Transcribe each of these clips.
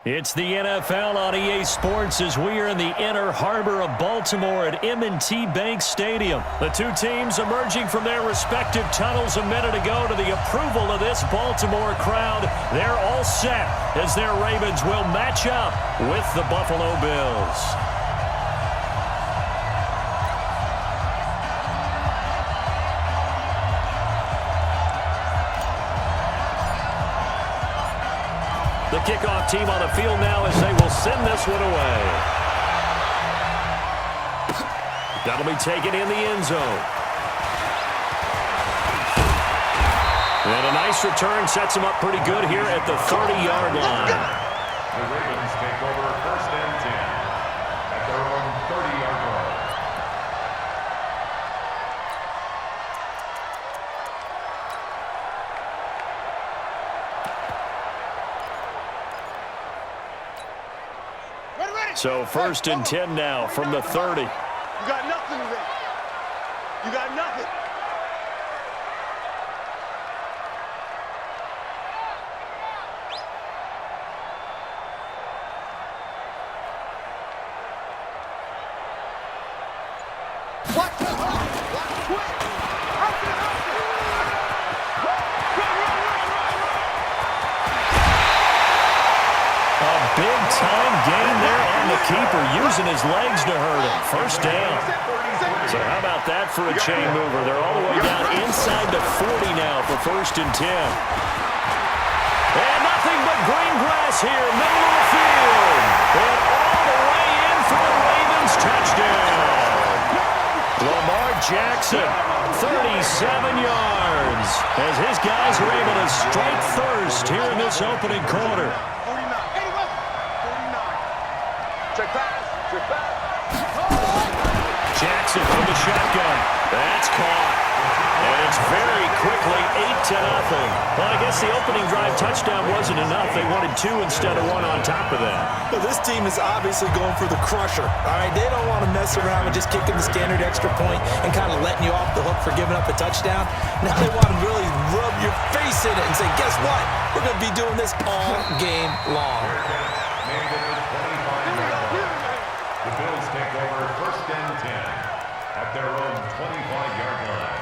It's the NFL on EA Sports as we are in the inner harbor of Baltimore at M&T Bank Stadium. The two teams emerging from their respective tunnels a minute ago to the approval of this Baltimore crowd. They're all set as their Ravens will match up with the Buffalo Bills. The kickoff team on the field now as they will send this one away. That'll be taken in the end zone. And a nice return sets him up pretty good here at the 30-yard line. The Ravens take over first and 10 at their own 30-yard line. So first and 10 now from the 30. You got nothing today. You got nothing. What? Big-time gain there on the keeper, using his legs to hurt him. First down. So how about that for a chain mover? They're all the way down inside the 40 now for first and 10. And nothing but green grass here, middle of the field. And all the way in for the Ravens touchdown. Lamar Jackson, 37 yards, as his guys are able to strike first here in this opening quarter. Jackson from the shotgun. That's caught. And it's very quickly 8-0. Well, I guess the opening drive touchdown wasn't enough. They wanted two instead of one on top of that. Well, this team is obviously going for the crusher. All right, they don't want to mess around with just kicking the standard extra point and kind of letting you off the hook for giving up a touchdown. Now they want to really rub your face in it and say, guess what? We're going to be doing this all game long. The Bills take over first and 10 at their own 25-yard line.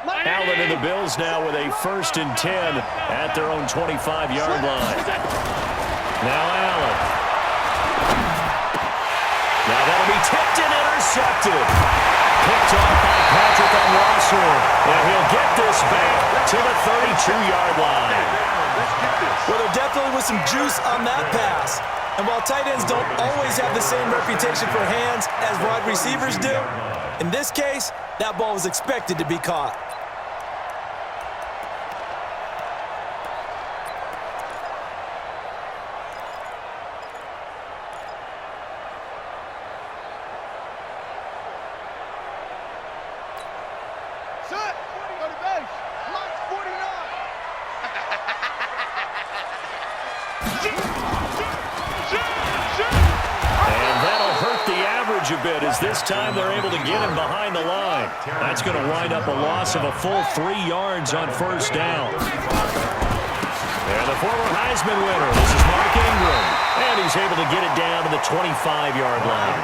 Allen and the Bills now with a first and 10 at their own 25-yard line. Now Allen. Now that'll be tipped and intercepted. Picked off by Patrick Onwuasor. And he'll get this back to the 32-yard line. Well, there definitely was some juice on that pass. And while tight ends don't always have the same reputation for hands as wide receivers do, in this case, that ball was expected to be caught. A bit as this time they're able to get him behind the line. That's going to wind up a loss of a full 3 yards on first down. And the former Heisman winner, this is Mark Ingram, and he's able to get it down to the 25-yard line.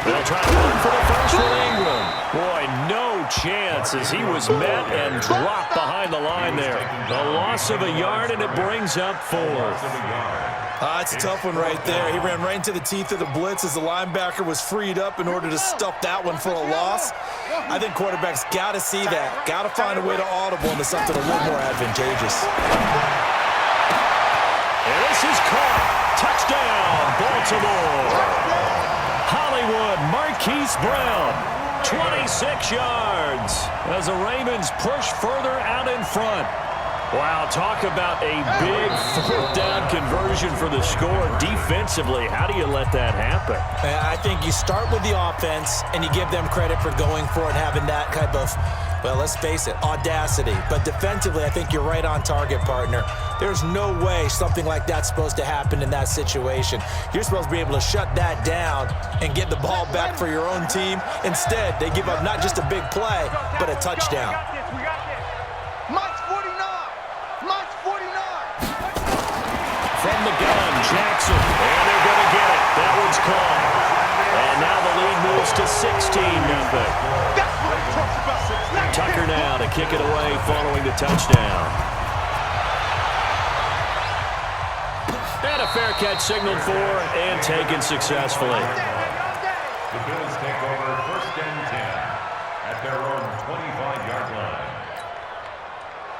They'll try to run for the first with Ingram. Boy, no chance as he was met and dropped behind the line there. A loss of a yard, and it brings up fourth. It's a tough one right there. He ran right into the teeth of the blitz as the linebacker was freed up in order to stuff that one for a loss. I think quarterbacks got to see that. Got to find a way to audible into something a little more advantageous. And this is caught. Touchdown, Baltimore. Hollywood Marquise Brown, 26 yards as the Ravens push further out in front. Wow, talk about a big fourth down conversion for the score. Defensively, how do you let that happen? I think you start with the offense, and you give them credit for going for it, having that type of, well, let's face it, audacity. But defensively, I think you're right on target, partner. There's no way something like that's supposed to happen in that situation. You're supposed to be able to shut that down and get the ball back for your own team. Instead, they give up not just a big play, but a touchdown. Mike's 49. Mike's 49. From the gun, Jackson. And they're going to get it. That one's caught. And now the lead moves to 16-0. That's what I'm talking about. Tucker now to kick it away following the touchdown. And a fair catch signaled for and taken successfully. The Bills take over 1st and 10 at their own 25-yard line.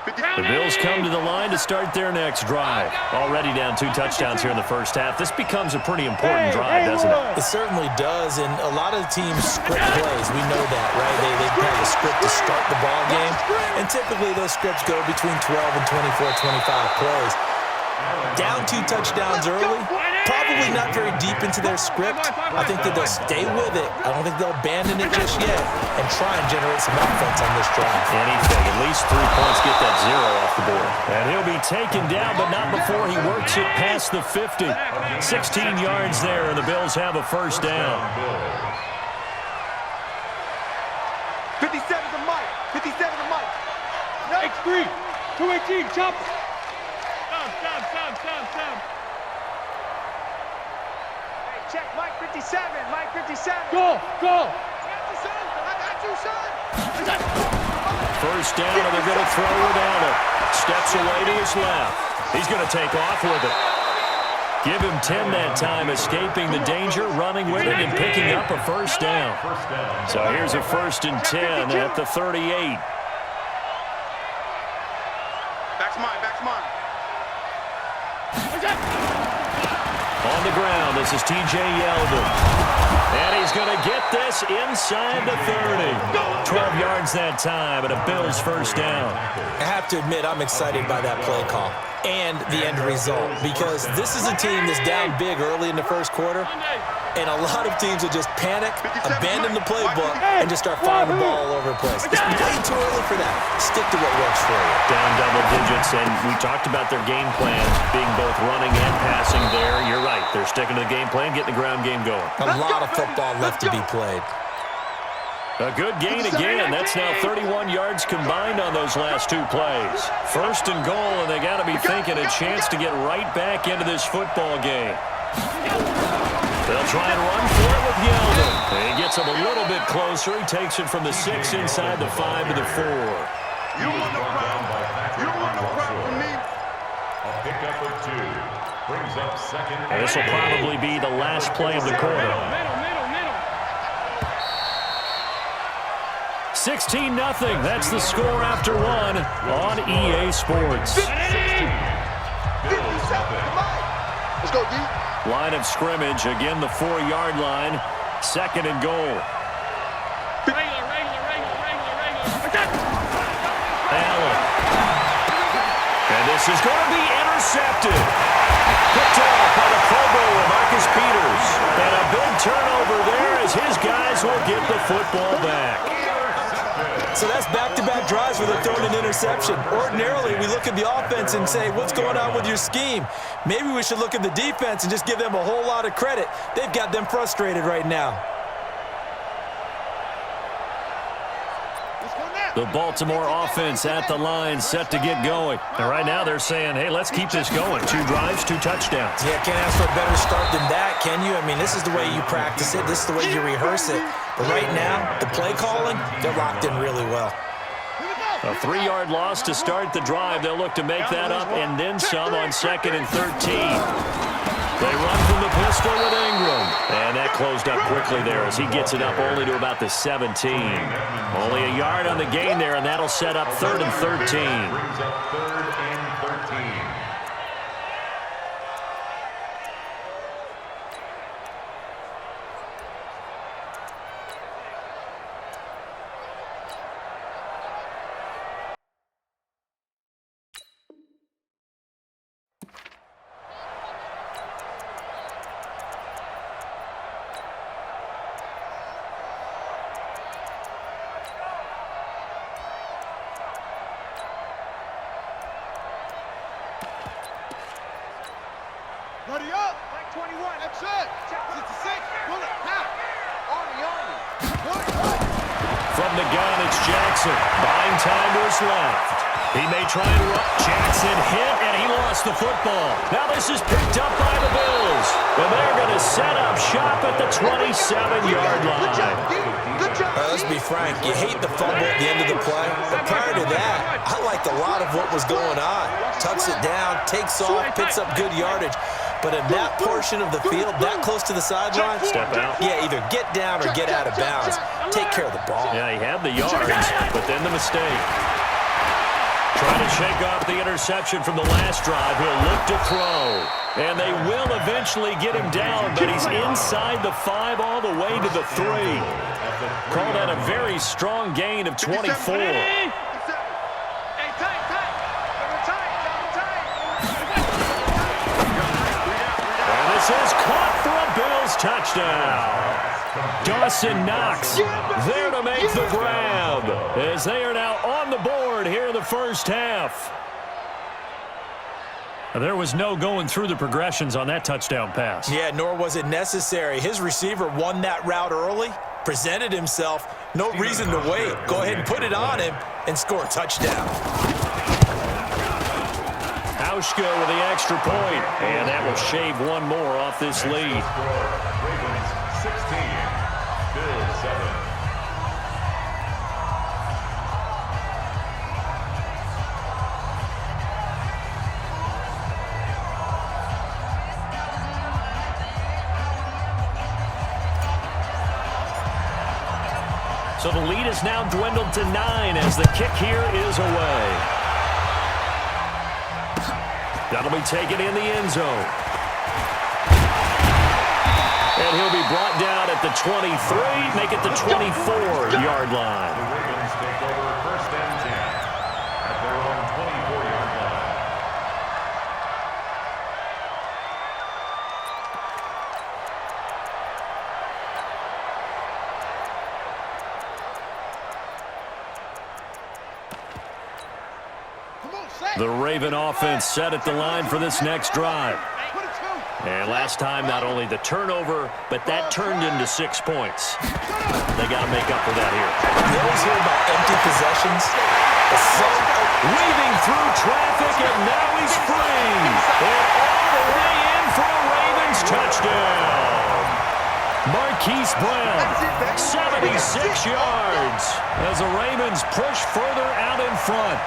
The Bills come to the line to start their next drive. Already down 2 touchdowns here in the first half. This becomes a pretty important drive, doesn't it? It certainly does, and a lot of the teams script plays. We know that, right? They have a script to start the ball game, and typically those scripts go between 12 and 24, 25 plays. Down 2 touchdowns early, probably not very deep into their script. I think that they'll stay with it. I don't think they'll abandon it just yet and try and generate some offense on this drive. Anything, at least 3 points, get that 0 off the board. And he'll be taken down, but not before he works it past the 50. 16 yards there, and the Bills have a first down. 57 to Mike. 57 to Mike. X3. 218. Chop. Stop. Check Mike 57. Mike 57. Go. I got you, son. First down, and they're going to throw with Allen. Steps away to his left. He's going to take off with it. Give him 10 that time, escaping the danger, running with it, and picking up a first down. So here's a 1st and 10 at the 38. Back to mine. On the ground, this is T.J. Yeldon. And he's going to get this inside the 30. 12 yards that time, and a Bills first down. I have to admit, I'm excited by that play call and the end result, because this is a team that's down big early in the first quarter, and a lot of teams will just panic, abandon the playbook, and just start firing the ball all over the place. It's way too early for that. Stick to what works for you. Down double digits, and we talked about their game plan being both running and passing there. You're right. They're sticking to the game plan, getting the ground game going. A lot of football left to be played. A good gain again. That's now 31 yards combined on those last 2 plays. 1st and goal, and they got to be thinking a chance to get right back into this football game. They'll try and run for it with Yeldon. He gets him a little bit closer. He takes it from the 6 inside the 5 to the 4. You want no problem from me? A pickup of 2 brings up 2nd. And this will probably be the last play of the quarter. Middle. 16-0. That's the score after 1 on EA Sports. 57 to Mike. Let's go, D. Line of scrimmage, again the 4-yard line. 2nd and goal. Regular. Allen. And this is going to be intercepted. Picked off by the Pro Bowler, Marcus Peters. And a big turnover there as his guys will get the football back. So that's back-to-back drives where they're throwing an interception. Ordinarily, we look at the offense and say, what's going on with your scheme? Maybe we should look at the defense and just give them a whole lot of credit. They've got them frustrated right now. The Baltimore offense at the line, set to get going. And right now they're saying, hey, let's keep this going. 2 drives, 2 touchdowns. Yeah, can't ask for a better start than that, can you? I mean, this is the way you practice it. This is the way you rehearse it. But right now, the play calling, they're locked in really well. A 3-yard loss to start the drive. They'll look to make that up and then some on 2nd and 13. They run from the pistol with Ingram. And that closed up quickly there as he gets it up only to about the 17. Only a yard on the gain there, and that'll set up 3rd and 13. Brings up 3rd and 13. Buddy up. Like 21. That's it. 66. Pull it. Now. Army. From the gun, it's Jackson. Buying time to his left. He may try and run. Jackson hit, and he lost the football. Now this is picked up by the Bills. And they're going to set up shop at the 27-yard line. Let's be frank. You hate the fumble at the end of the play. But prior to that, I liked a lot of what was going on. Tucks it down, takes off, picks up good yardage. But in that portion of the field, that close to the sideline, step out. Yeah, either get down or get out of bounds. Take care of the ball. Yeah, he had the yards, but then the mistake. Trying to shake off the interception from the last drive. He'll look to throw. And they will eventually get him down, but he's inside the 5 all the way to the 3. Call that a very strong gain of 24. This is caught for a Bills touchdown. Dawson Knox there to make the grab as they are now on the board here in the first half. There was no going through the progressions on that touchdown pass. Yeah, nor was it necessary. His receiver won that route early, presented himself. No reason to wait. Go ahead and put it on him and score a touchdown. Hauschka with the extra point, and that will shave one more off this lead. Ravens 16, Bills 7. So the lead is now dwindled to 9 as the kick here is away. That'll be taken in the end zone. And he'll be brought down at the 23, make it the 24-yard line. The Ravens take over first and 10 at their own 24-yard line. The Raven offense set at the line for this next drive. And last time, not only the turnover, but that turned into 6 points. They got to make up for that here. You always hear about empty possessions. Weaving through traffic, and now he's free. And all the way in for a Ravens touchdown. Marquise Brown, 76 yards, as the Ravens push further out in front.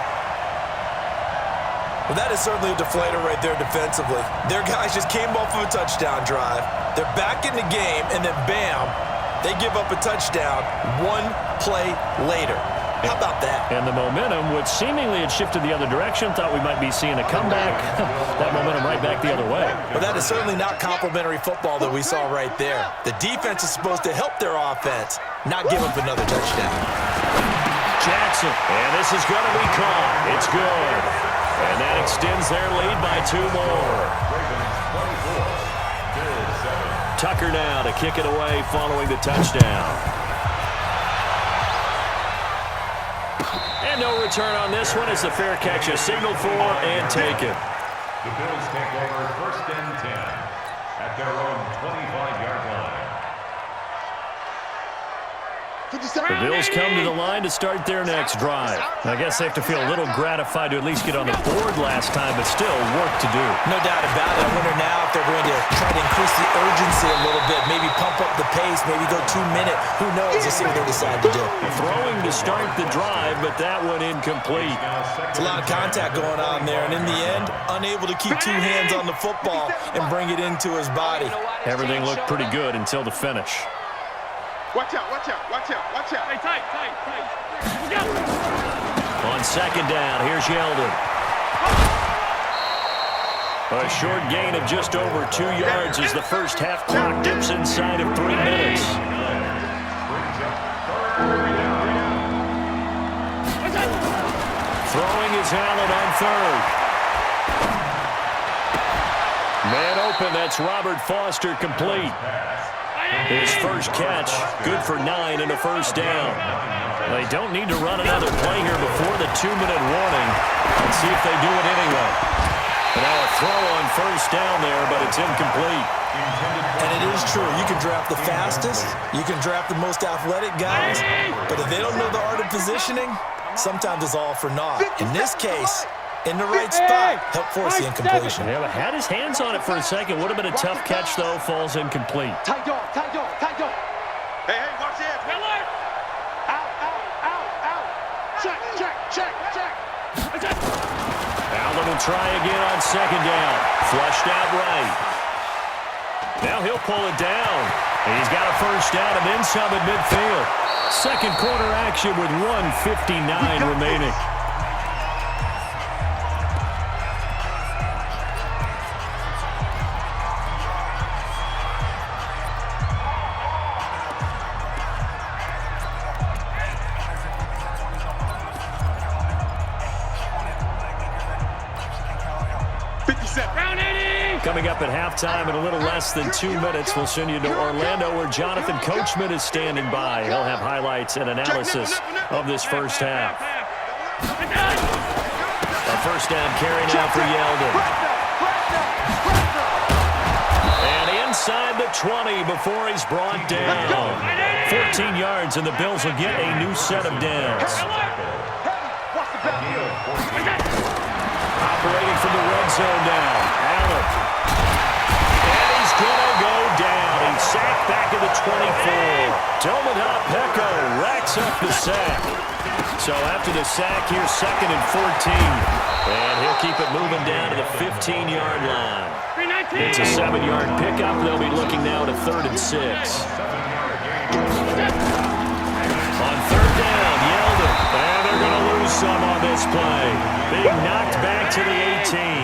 Well, that is certainly a deflator right there defensively. Their guys just came off of a touchdown drive. They're back in the game, and then bam, they give up a touchdown 1 play later. How about that? And the momentum, which seemingly had shifted the other direction, thought we might be seeing a comeback. That momentum right back the other way. But that is certainly not complimentary football that we saw right there. The defense is supposed to help their offense, not give up another touchdown. Jackson, and this is going to be caught. It's good. And that extends their lead by 2 more. Tucker now to kick it away following the touchdown. And no return on this one as the fair catch is signaled for and taken. The Bills take over first and 10 at their own 25-yard line. The Bills come to the line to start their next drive. I guess they have to feel a little gratified to at least get on the board last time, but still work to do. No doubt about it. I wonder now if they're going to try to increase the urgency a little bit, maybe pump up the pace, maybe go 2-minute. Who knows? Let's see what they decide to do. Throwing to start the drive, but that one incomplete. It's a lot of contact going on there, and in the end, unable to keep 2 hands on the football and bring it into his body. Everything looked pretty good until the finish. Watch out, watch out, watch out, watch out. Hey, tight. On second down, here's Yeldon. A short gain of just over 2 yards as the first half clock dips inside of 3 minutes. Throwing is Allen on third. Man open, that's Robert Foster complete. His first catch, good for 9 and a first down. They don't need to run another play here before the 2-minute warning. Let's see if they do it anyway. And now a throw on first down there, but it's incomplete. And it is true. You can draft the fastest. You can draft the most athletic guys. But if they don't know the art of positioning, sometimes it's all for naught. In this case, in the right spot, help force the incompletion. Yeah, but had his hands on it for a second. Would have been a tough catch, though. Falls incomplete. Tight dog, tight dog, tight dog. Hey, watch the edge. Miller! Out. Check. Allen will try again on second down. Flushed out right. Now he'll pull it down. He's got a first down and then some at midfield. Second quarter action with 1:59 remaining. Coming up at halftime in a little less than 2 minutes, we'll send you to Orlando where Jonathan Coachman is standing by. He'll have highlights and analysis of this first half. A first down carry now for Yeldon. And inside the 20 before he's brought down. 14 yards and the Bills will get a new set of downs. Operating from the red zone now. Allen. And he's going to go down. He's sacked back at the 24. Dominic Pecco racks up the sack. So after the sack, here's second and 14. And he'll keep it moving down to the 15-yard line. It's a 7-yard pickup. They'll be looking now to 3rd and 6. On 3rd down, Yeldon. And they're going to lose some on this play. Being knocked back to the 18.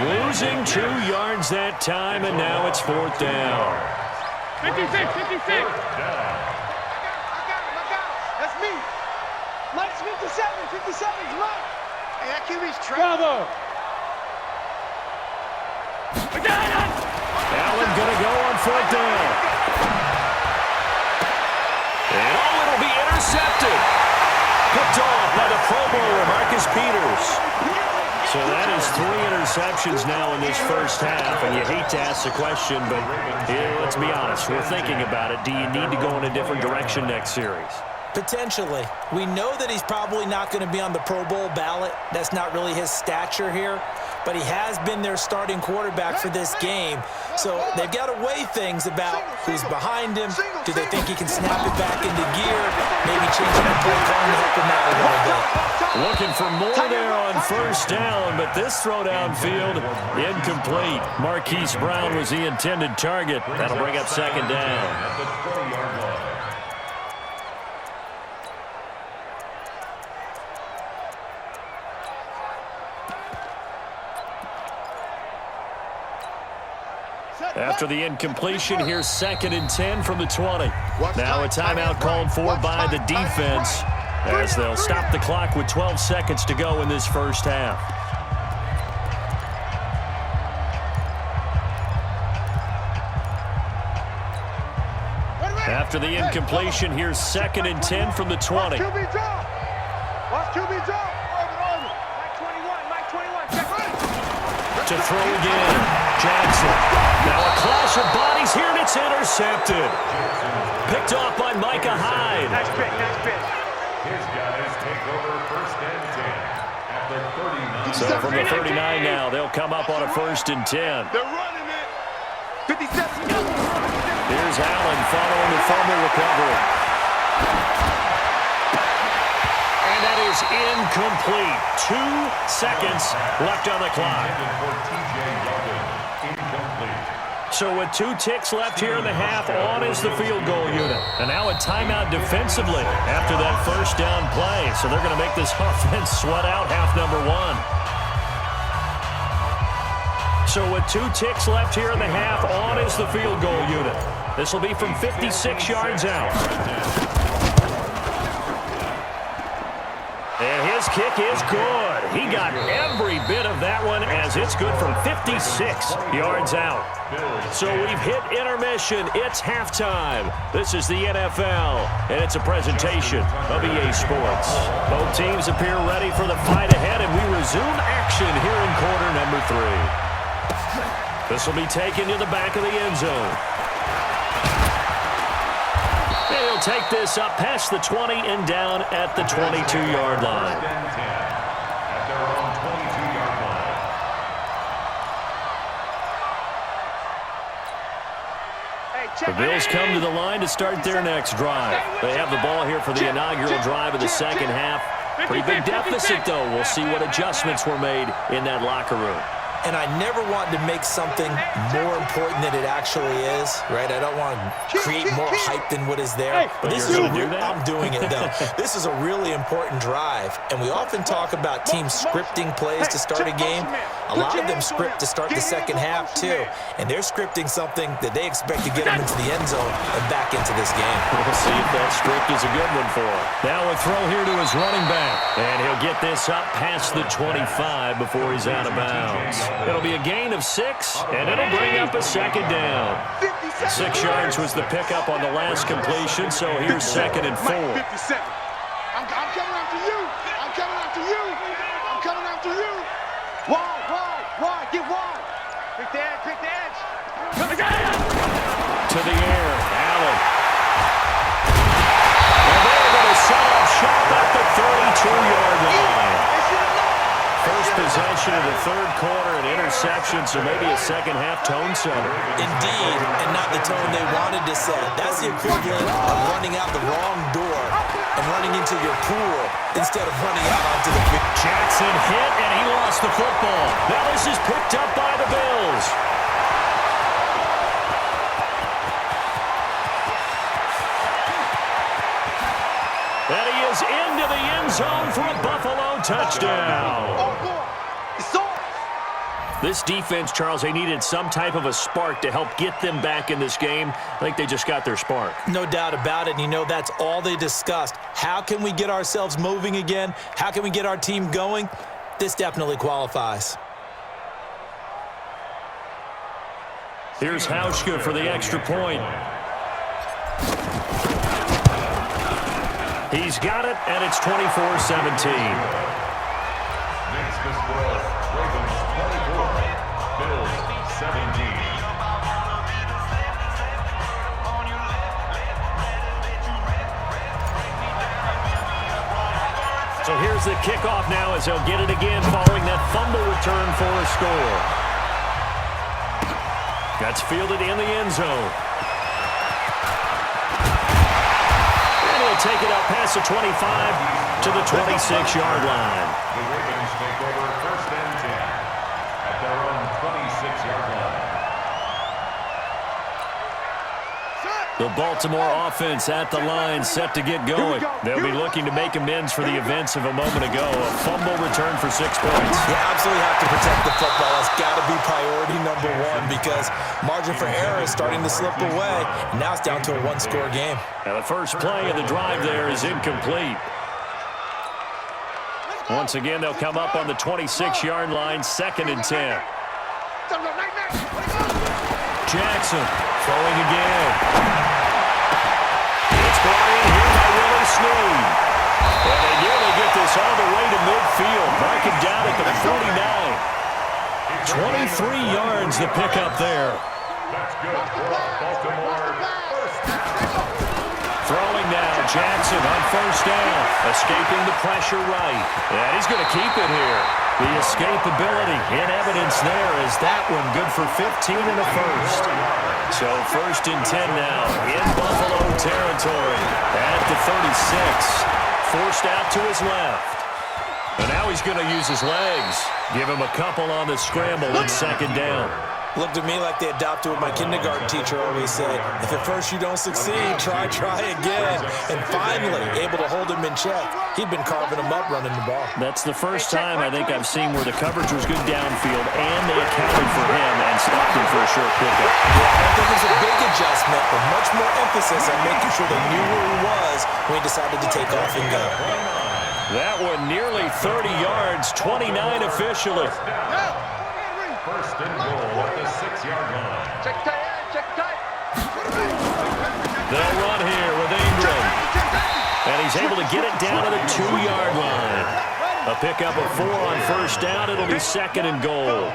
Losing 2 yards that time, and now it's 4th down. 56. I got him. That's me. Mike's 57. 57's Mike. Hey, that QB's trapped. Bravo. Allen going to go on 4th down. And it'll be intercepted. Picked off by the Pro Bowler, Marcus Peters. So that is 3 interceptions now in this first half, and you hate to ask the question, but let's be honest, we're thinking about it. Do you need to go in a different direction next series? Potentially. We know that he's probably not going to be on the Pro Bowl ballot. That's not really his stature here. But he has been their starting quarterback for this game. So they've got to weigh things about who's behind him. Do they think he can snap it back into gear? Maybe changing the play calling to help him out a little bit. Looking for more there on first down, but this throw downfield, incomplete. Marquise Brown was the intended target. That'll bring up second down. At the 12-yard line. After the incompletion, here's 2nd and 10 from the 20. Now a timeout called for by the defense as they'll stop the clock with 12 seconds to go in this first half. After the incompletion, here's 2nd and 10 from the 20. Watch QB drop. Mike 21. Check right. To throw again, Jackson. Now a clash of bodies here, and it's intercepted. Picked off by Micah Hyde. Nice pick. His guys take over 1st and 10 at the 39. So from the 39 now, they'll come up on a 1st and 10. They're running it. 57. Here's Allen following the fumble recovery. And that is incomplete. 2 seconds left on the clock. For TJ Yeldon, incomplete. So with 2 ticks left here in the half, on is the field goal unit. And now a timeout defensively after that first down play. So they're going to make this offense sweat out half number 1. So with 2 ticks left here in the half, on is the field goal unit. This will be from 56 yards out. And his This kick is good. He got every bit of that one as it's good from 56 yards out. So we've hit intermission. It's halftime. This is the NFL, and it's a presentation of EA Sports. Both teams appear ready for the fight ahead, and we resume action here in quarter number 3. This will be taken to the back of the end zone. And he'll take this up past the 20 and down at the 22-yard line. At their own 22-yard line. The Bills come to the line to start their next drive. They have the ball here for the inaugural drive of the second half. Pretty big deficit, though. We'll see what adjustments were made in that locker room. And I never want to make something more important than it actually is, right? I don't want to create more hype than what is there. But this is I'm doing it, though. This is a really important drive. And we often talk about teams scripting plays to start a game. A lot of them script to start the second half, too. And they're scripting something that they expect to get them into the end zone and back into this game. We'll see if that script is a good one for him. Now a throw here to his running back. And he'll get this up past the 25 before he's out of bounds. It'll be a gain of 6, and it'll bring up a second down. 6 yards was the pickup on the last completion, so here's 2nd and 4. I'm coming after you. I'm coming after you. I'm coming after you. Wide. Get wide. Pick the edge. To the air, Allen. And they're going to set up shop at the 32-yard line. First possession of the third quarter, an interception, so maybe a second-half tone setter. Indeed, and not the tone they wanted to set. That's the equivalent of running out the wrong door and running into your pool instead of running out onto the field. Jackson hit, and he lost the football. Now this is picked up by the Bills. And he is into the end zone for a Buffalo touchdown. This defense, Charles, they needed some type of a spark to help get them back in this game. I think they just got their spark. No doubt about it. And you know, that's all they discussed. How can we get ourselves moving again? How can we get our team going? This definitely qualifies. Here's Hauschka for the extra point. He's got it, and it's 24-17. Makes the score Ravens 24, Bills 17. So here's the kickoff now as they'll get it again following that fumble return for a score. That's fielded in the end zone. Take it up past the 25 to the 26-yard line. The Ravens take over 1st and 10 at their own 26-yard line. The Baltimore offense at the line set to get going. They'll be looking to make amends for the events of a moment ago. A fumble return for 6 points. You absolutely have to protect the football. That's got to be priority number 1 because margin for error is starting to slip away. And now it's down to a 1-score game. And the first play of the drive there is incomplete. Once again, they'll come up on the 26-yard line, 2nd and 10. Jackson throwing again. It's brought in here by Willie Snead. And they nearly get this all the way to midfield. Mark him down at the 49. 23 yards the pickup there. That's good for Baltimore. Throwing now, Jackson on 1st down. Escaping the pressure right. And he's going to keep it here. The escapability in evidence there is that one good for 15 and a first. So 1st and 10 now in Buffalo territory at the 36. Forced out to his left. And now he's going to use his legs. Give him a couple on the scramble and 2nd down. Looked to me like they adopted what my kindergarten teacher always said. If at first you don't succeed, try again. And finally, able to hold him in check. He'd been carving him up running the ball. That's the first time I think I've seen where the coverage was good downfield and they accounted for him and stopped him for a short pickup. Yeah, I don't think it was a big adjustment, but much more emphasis on making sure they knew where he was when he decided to take off and go. That one nearly 30 yards, 29 officially. First and goal at the 6-yard line. Check tight end, check tight. They'll run here with Ingram. And he's able to get it down to the 2-yard line. A pickup of 4 on first down. It'll be second and goal.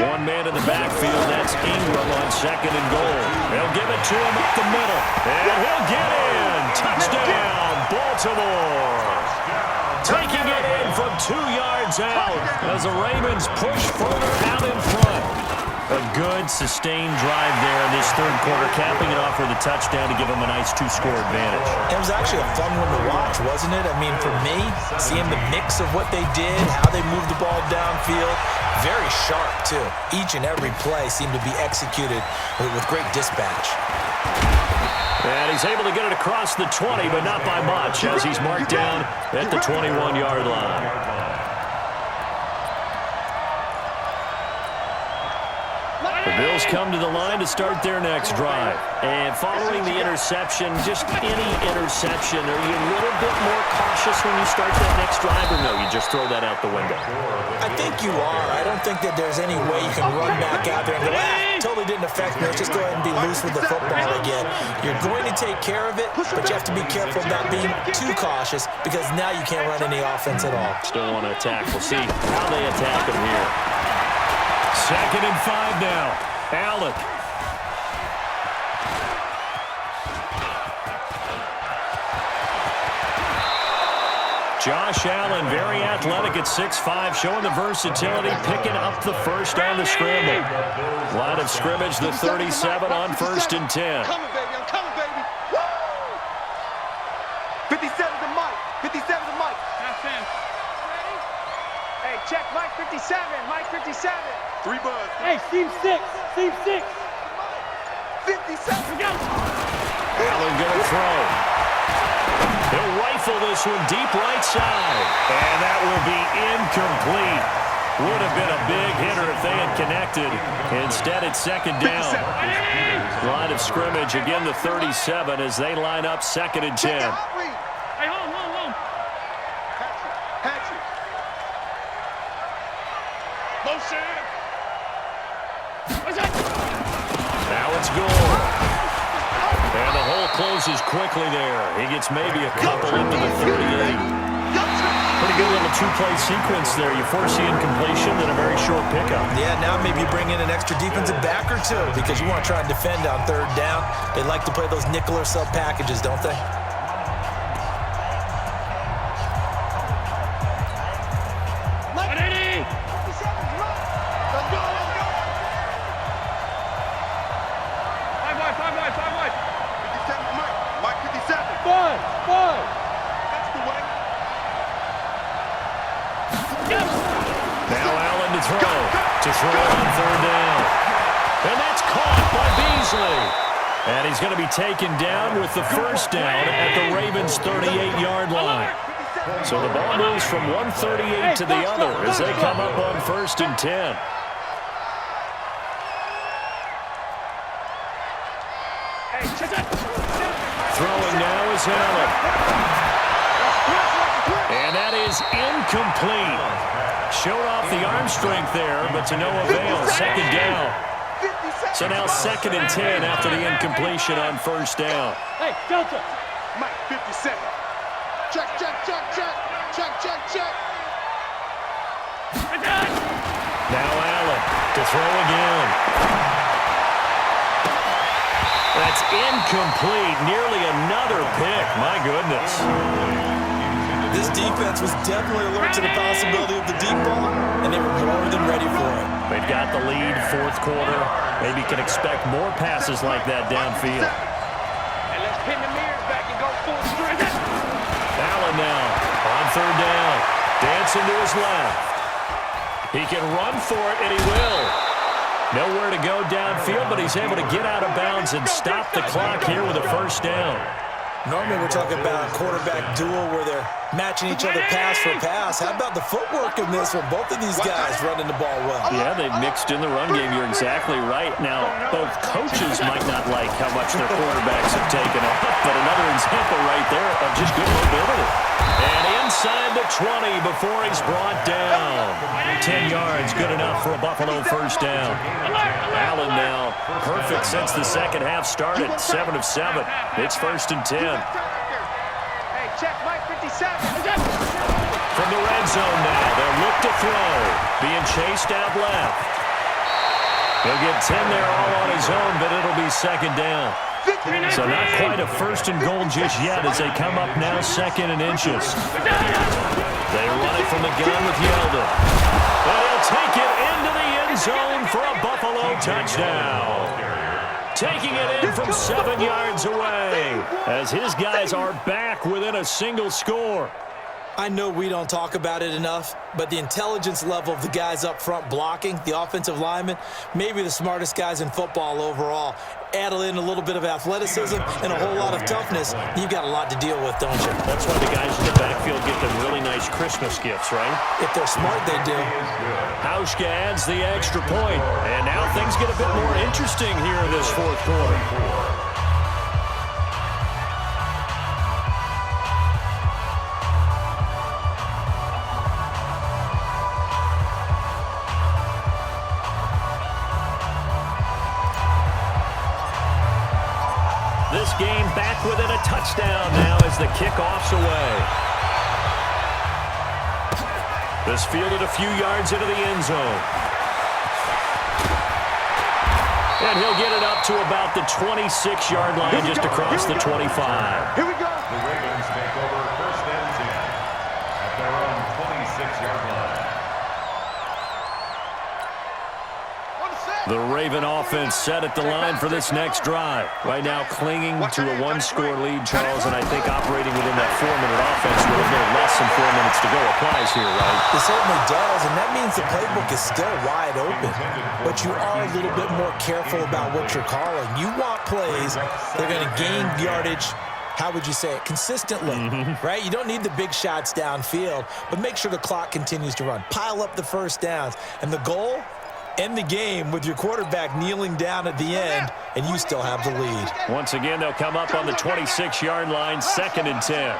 One man in the backfield. That's Ingram on second and goal. They'll give it to him up the middle. And he'll get in. Touchdown, Baltimore. Taking it in from 2 yards out as the Ravens push further out in front. A good, sustained drive there in this third quarter, capping it off with a touchdown to give them a nice 2-score advantage. It was actually a fun one to watch, wasn't it? I mean, for me, seeing the mix of what they did, how they moved the ball downfield, very sharp, too. Each and every play seemed to be executed with great dispatch. And he's able to get it across the 20, but not by much, as he's marked down at the 21-yard line. The Bills come to the line to start their next drive. And following the interception, just any interception, are you a little bit more cautious when you start that next drive, or no, you just throw that out the window? I think you are. I don't think that there's any way you can run back out there and go, totally didn't affect me. Let's just go ahead and be loose with the football again. You're going to take care of it, but you have to be careful not being too cautious because now you can't run any offense at all. Still want to attack. We'll see how they attack him here. Second and 5 now. Allen. Josh Allen, very athletic at 6'5", showing the versatility, picking up the first on the scramble. Line of scrimmage, the 37 on first and 10. I'm coming, baby. I'm coming, baby. Woo! 57 to Mike. 57 to Mike. Half in. Hey, check Mike 57. Mike 57. 3 buzz. Hey, team 6. Team 6. 57. We go. Allen gonna throw. He'll rifle this one deep right side. And that will be incomplete. Would have been a big hitter if they had connected. Instead, it's second down. Line of scrimmage, again the 37 as they line up second and 10. Hey, home. Patrick. Motion. What's that? Now it's goal. And the hole closes quickly there. He gets maybe a couple into the 38. Pretty good little 2-play sequence there. You force the incompletion, then a very short pickup. Yeah, now maybe you bring in an extra defensive back or two because you want to try and defend on third down. They like to play those nickel or sub packages, don't they? To throw on third down. And that's caught by Beasley. And he's going to be taken down with the first down at the Ravens' 38-yard line. So the ball moves from one 38 to the other as they come up on first and 10. Throwing now is Allen. And that is incomplete. Showed off the arm strength there, but to no avail. Second down. So now second and 10 after the incompletion on first down. Hey, Delta. Mike 57. Check. Now Allen to throw again. That's incomplete. Nearly another pick. My goodness. This defense was definitely alert to the possibility of the deep ball, and they were more than ready for it. They've got the lead, fourth quarter. Maybe can expect more passes like that downfield. And let's pin the mirrors back and go full strength. Allen now on third down. Dancing to his left. He can run for it, and he will. Nowhere to go downfield, but he's able to get out of bounds and stop the clock here with a first down. Normally we're talking about a quarterback duel where they're matching each other pass for pass. How about the footwork in this one? Both of these guys running the ball well. Yeah, they've mixed in the run game. You're exactly right. Now, both coaches might not like how much their quarterbacks have taken off, but another example right there of just good mobility. And inside 20 before he's brought down. 10 yards, good enough for a Buffalo first down. Allen now perfect since the second half started. 7 of 7. It's 1st and 10. Hey, check Mike 57. From the red zone now, they'll look to throw. Being chased out left. He'll get 10 there all on his own, but it'll be 2nd down. So not quite a 1st and goal just yet as they come up now 2nd and inches. They run it from the gun with Yeldon. But he'll take it into the end zone for a Buffalo touchdown. Taking it in from 7 yards away as his guys are back within a single score. I know we don't talk about it enough, but the intelligence level of the guys up front blocking, the offensive linemen, maybe the smartest guys in football overall. Add in a little bit of athleticism and a whole lot of toughness, you've got a lot to deal with, don't you? That's why the guys in the backfield get them really nice Christmas gifts, right? If they're smart, they do. Hauschka adds the extra point, and now things get a bit more interesting here in this 4th quarter. This game back within a touchdown now as the kickoff's away. This fielded a few yards into the end zone. And he'll get it up to about the 26-yard line just across the 25. Here we go. The Ravens take over 1st and 10 at their own 26-yard line. The Raven offense set at the line for this next drive. Right now clinging to a 1-score lead, Charles, and I think operating within that 4-minute offense with a little less than 4 minutes to go applies here, right? It certainly does, and that means the playbook is still wide open. But you are a little bit more careful about what you're calling. You want plays that are going to gain yardage, how would you say it, consistently, right? You don't need the big shots downfield, but make sure the clock continues to run. Pile up the first downs, and the goal, end the game with your quarterback kneeling down at the end, and you still have the lead. Once again, they'll come up on the 26-yard line, 2nd and 10.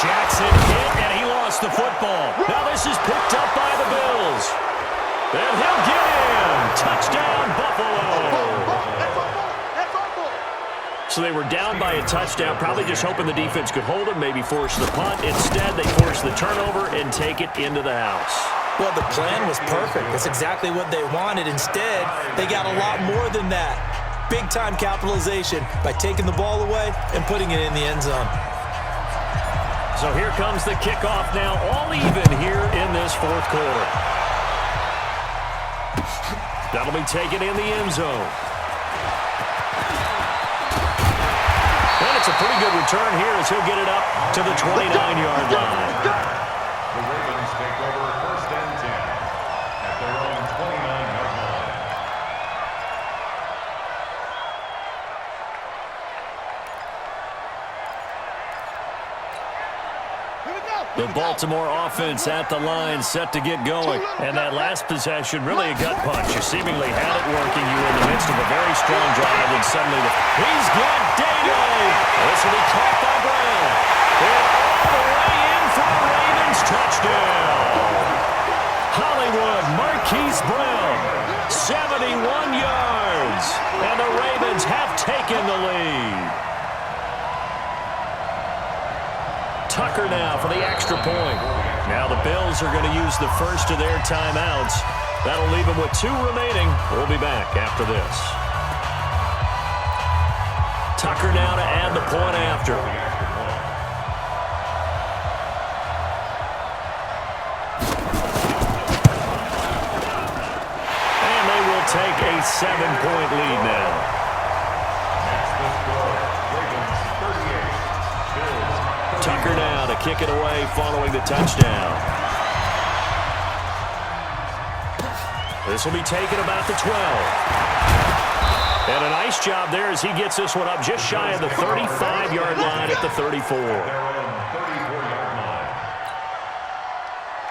Jackson hit, and he lost the football. Now this is picked up by the Bills. And he'll get in. Touchdown, Buffalo. So they were down by a touchdown, probably just hoping the defense could hold them, maybe force the punt. Instead, they force the turnover and take it into the house. Well, the plan was perfect. That's exactly what they wanted. Instead, they got a lot more than that. Big-time capitalization by taking the ball away and putting it in the end zone. So here comes the kickoff now, all even here in this 4th quarter. That'll be taken in the end zone. And it's a pretty good return here as he'll get it up to the 29-yard line. The Ravens take over 1st and 10 at their own 29-yard line. The Baltimore offense at the line, set to get going. And that last possession, really a gut punch. You seemingly had it working. You were in the midst of a very strong drive, and suddenly he's got Day-Day. This will be caught by Brown. And all the way in for a Ravens touchdown. Hollywood Marquise Brown, 71 yards. And the Ravens have taken the lead. Tucker now for the extra point. Now the Bills are going to use the first of their timeouts. That'll leave them with 2 remaining. We'll be back after this. Tucker now to add the point after. And they will take a 7-point lead now. Tucker now to kick it away following the touchdown. This will be taken about the 12. And a nice job there as he gets this one up just shy of the 35-yard line at the 34.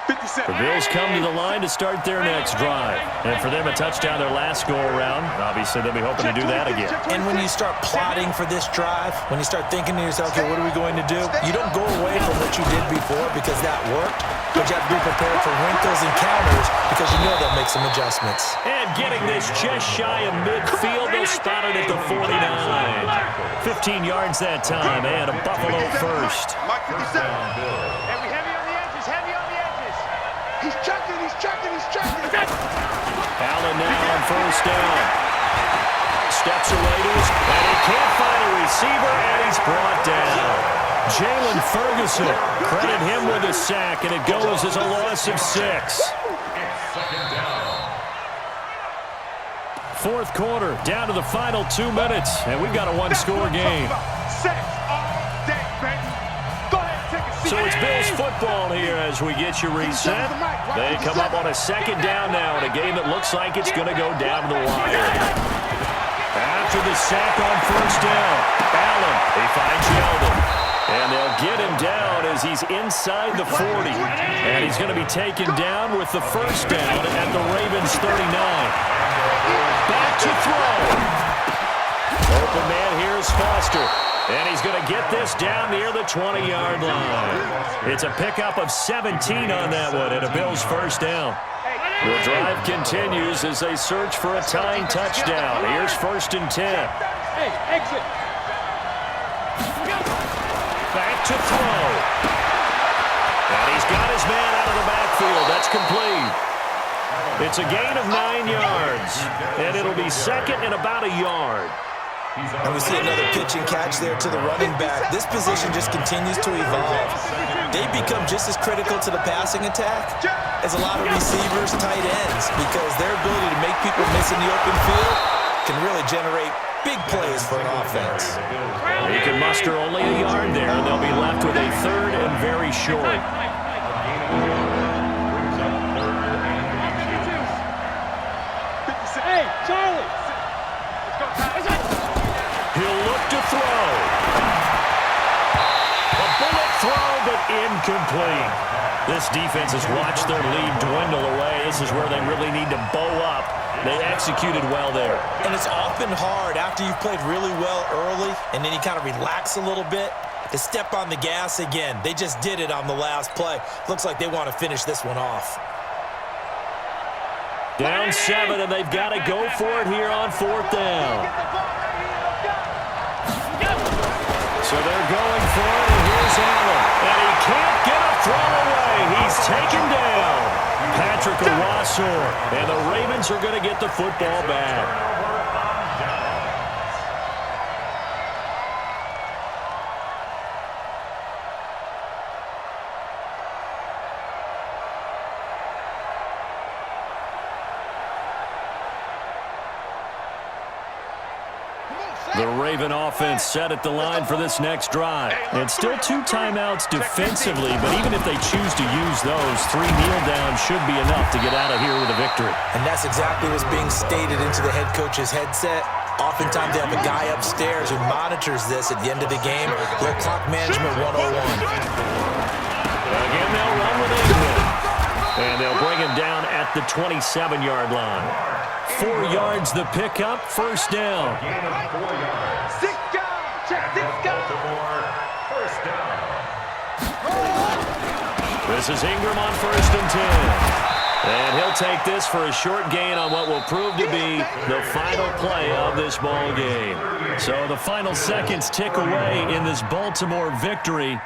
57. The Bills come to the line to start their next drive. And for them, a touchdown their last go-around. Obviously, they'll be hoping to do that again. And when you start plotting for this drive, when you start thinking to yourself, okay, what are we going to do? You don't go away from what you did before because that worked, but you have to be prepared for wrinkles and counters because you know they'll make some adjustments. And getting this just shy of midfield, they'll spot it at the 49. 15 yards that time, and a Buffalo first. And we heavy on the edges, heavy on the edges. He's checking, he's checking, he's checking. Allen now on first down. Steps away to his, and he can't find a receiver, and he's brought down. Jalen Ferguson, credit him with a sack, and it goes as a loss of 6. Fourth quarter, down to the final 2 minutes, and we've got a one-score game. So it's Bills football here as we get you reset. They come up on a second down now in a game that looks like it's going to go down to the wire. After the sack on first down, Allen, he finds Yeldon. And they'll get him down as he's inside the 40. And he's going to be taken down with the first down at the Ravens 39. Back to throw. Open man here is Foster. And he's going to get this down near the 20-yard line. It's a pickup of 17 on that one and a Bills first down. The drive continues as they search for a tying touchdown. Here's first and 10. Hey, exit. Back to throw. And he's got his man out of the backfield. That's complete. It's a gain of 9 yards. And it'll be second and about a yard. And we see another pitch and catch there to the running back. This position just continues to evolve. They become just as critical to the passing attack as a lot of receivers, tight ends, because their ability to make people miss in the open field can really generate big plays for an offense. He can muster only a yard there, and they'll be left with a third and very short. Hey, Charlie. He'll look to throw. A bullet throw, but incomplete. This defense has watched their lead dwindle away. This is where they really need to bow up. They executed well there. And it's often hard after you've played really well early and then you kind of relax a little bit to step on the gas again. They just did it on the last play. Looks like they want to finish this one off. Down 7, and they've got to go for it here on fourth down. So they're going for it, and here's Allen. And he can't get a throw away. He's taken down. Patrick Owasor. And the Ravens are going to get the football back. The Raven offense set at the line for this next drive. And still 2 timeouts defensively, but even if they choose to use those, 3 kneel downs should be enough to get out of here with a victory. And that's exactly what's being stated into the head coach's headset. Oftentimes they have a guy upstairs who monitors this at the end of the game. Little clock management 101. Again, they'll run with England. And they'll bring him down at the 27-yard line. 4 yards the pickup, first down. Gain of 4 yards. First down. This is Ingram on first and 10. And he'll take this for a short gain on what will prove to be the final play of this ball game. So the final seconds tick away in this Baltimore victory.